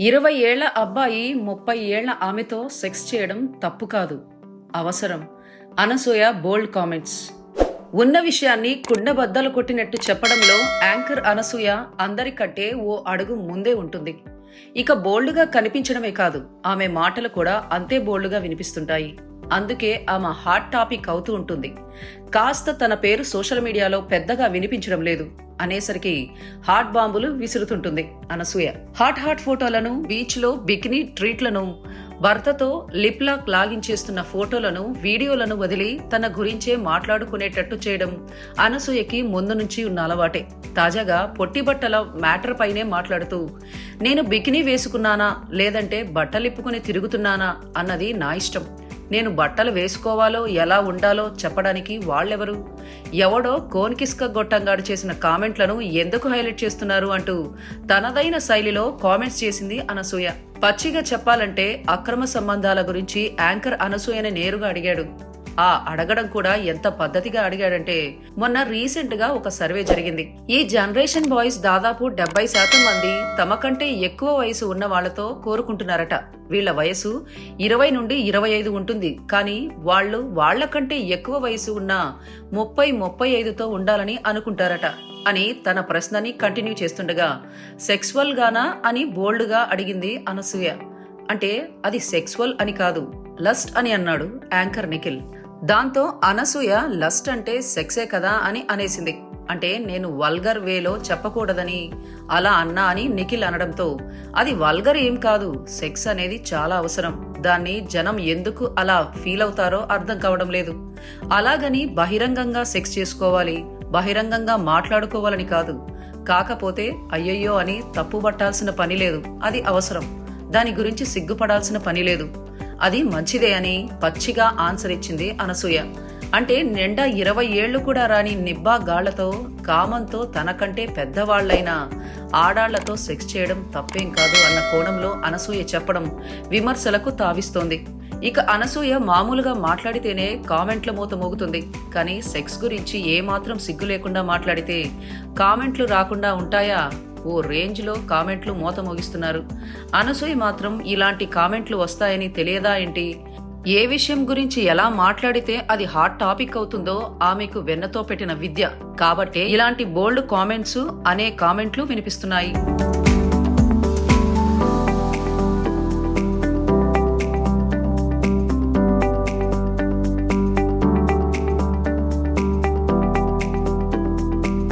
20 ఏళ్ల అబ్బాయి 30 ఏళ్ల ఆమెతో సెక్స్ చేయడం తప్పు కాదు, అవసరం. అనసూయ బోల్డ్ కామెంట్స్. ఉన్న విషయాన్ని కుండబద్దలు కొట్టినట్టు చెప్పడంలో యాంకర్ అనసూయ అందరికంటే ఓ అడుగు ముందే ఉంటుంది. ఇక బోల్డ్గా కనిపించడమే కాదు, ఆమె మాటలు కూడా అంతే బోల్డ్గా వినిపిస్తుంటాయి. అందుకే ఆమె హాట్ టాపిక్ అవుతూ ఉంటుంది. కాస్త తన పేరు సోషల్ మీడియాలో పెద్దగా వినిపించడం లేదు అనేసరికి హాట్ బాంబులు విసురుతుంటుంది అనసూయ. హాట్ ఫోటోలను, బీచ్ లో బికినీ ట్రీట్లను, భర్తతో లిప్ లాక్ లాగించేస్తున్న ఫోటోలను, వీడియోలను వదిలి తన గురించే మాట్లాడుకునేటట్టు చేయడం అనసూయకి ముందు నుంచి ఉన్న అలవాటే. తాజాగా పొట్టి బట్టల మ్యాటర్ పైనే మాట్లాడుతూ, నేను బికినీ వేసుకున్నానా లేదంటే బట్టలిప్పుకుని తిరుగుతున్నానా అన్నది నా ఇష్టం. నేను బట్టలు వేసుకోవాలో ఎలా ఉండాలో చెప్పడానికి వాళ్ళెవరు? ఎవడో కోన్కిస్క గొట్టంగాడు చేసిన కామెంట్లను ఎందుకు హైలైట్ చేస్తున్నారు అంటూ తనదైన శైలిలో కామెంట్స్ చేసింది అనసూయ. పచ్చిగా చెప్పాలంటే అక్రమ సంబంధాల గురించి యాంకర్ అనసూయని నేరుగా అడిగాడు. ఆ అడగడం కూడా ఎంత పద్ధతిగా అడిగాడంటే, మొన్న రీసెంట్ గా ఒక సర్వే జరిగింది. ఈ జనరేషన్ బాయ్స్ దాదాపు 70% మంది తమ కంటే ఎక్కువ వయసు ఉన్న వాళ్లతో కోరుకుంటున్నారట. వీళ్ల వయసు 20 నుండి 25 ఉంటుంది, కానీ వాళ్ల కంటే ఎక్కువ వయసు ఉన్న 30-35తో ఉండాలని అనుకుంటారట అని తన ప్రశ్నని కంటిన్యూ చేస్తుండగా, సెక్సువల్ గానా అని బోల్డ్ గా అడిగింది అనసూయ. అంటే అది సెక్సువల్ అని కాదు, లస్ట్ అని అన్నాడు యాంకర్ నిఖిల్. దాంతో అనసూయ లస్ట్ అంటే సెక్సే కదా అని అనేసింది. అంటే నేను వల్గర్ వేలో చెప్పకూడదని అలా అన్నా అని నిఖిల్ అనడంతో, అది వల్గర్ ఏం కాదు, సెక్స్ అనేది చాలా అవసరం. దాన్ని జనం ఎందుకు అలా ఫీల్ అవుతారో అర్థం కావడం లేదు. అలాగని బహిరంగంగా సెక్స్ చేసుకోవాలి, బహిరంగంగా మాట్లాడుకోవాలని కాదు. కాకపోతే అయ్యయ్యో అని తప్పు పట్టాల్సిన పని లేదు, అది అవసరం. దాని గురించి సిగ్గుపడాల్సిన పని లేదు, అది మంచిదే అని పచ్చిగా ఆన్సర్ ఇచ్చింది అనసూయ. అంటే నిండా 20 ఏళ్లు కూడా రాని నిబ్బా గాళ్లతో, కామంతో తనకంటే పెద్దవాళ్లైన ఆడాళ్లతో సెక్స్ చేయడం తప్పేం కాదు అన్న కోణంలో అనసూయ చెప్పడం విమర్శలకు తావిస్తోంది. ఇక అనసూయ మామూలుగా మాట్లాడితేనే కామెంట్ల మూత మోగుతుంది, కానీ సెక్స్ గురించి ఏమాత్రం సిగ్గు లేకుండా మాట్లాడితే కామెంట్లు రాకుండా ఉంటాయా? ఓ రేంజ్ లో కామెంట్లు మోత మోగిస్తున్నారు. అనసూయ మాత్రం ఇలాంటి కామెంట్లు వస్తాయని తెలియదా ఏంటి? ఏ విషయం గురించి ఎలా మాట్లాడితే అది హాట్ టాపిక్ అవుతుందో ఆమెకు వెన్నతో పెట్టిన విద్య కాబట్టే ఇలాంటి బోల్డ్ కామెంట్స్ అనే కామెంట్లు వినిపిస్తున్నాయి.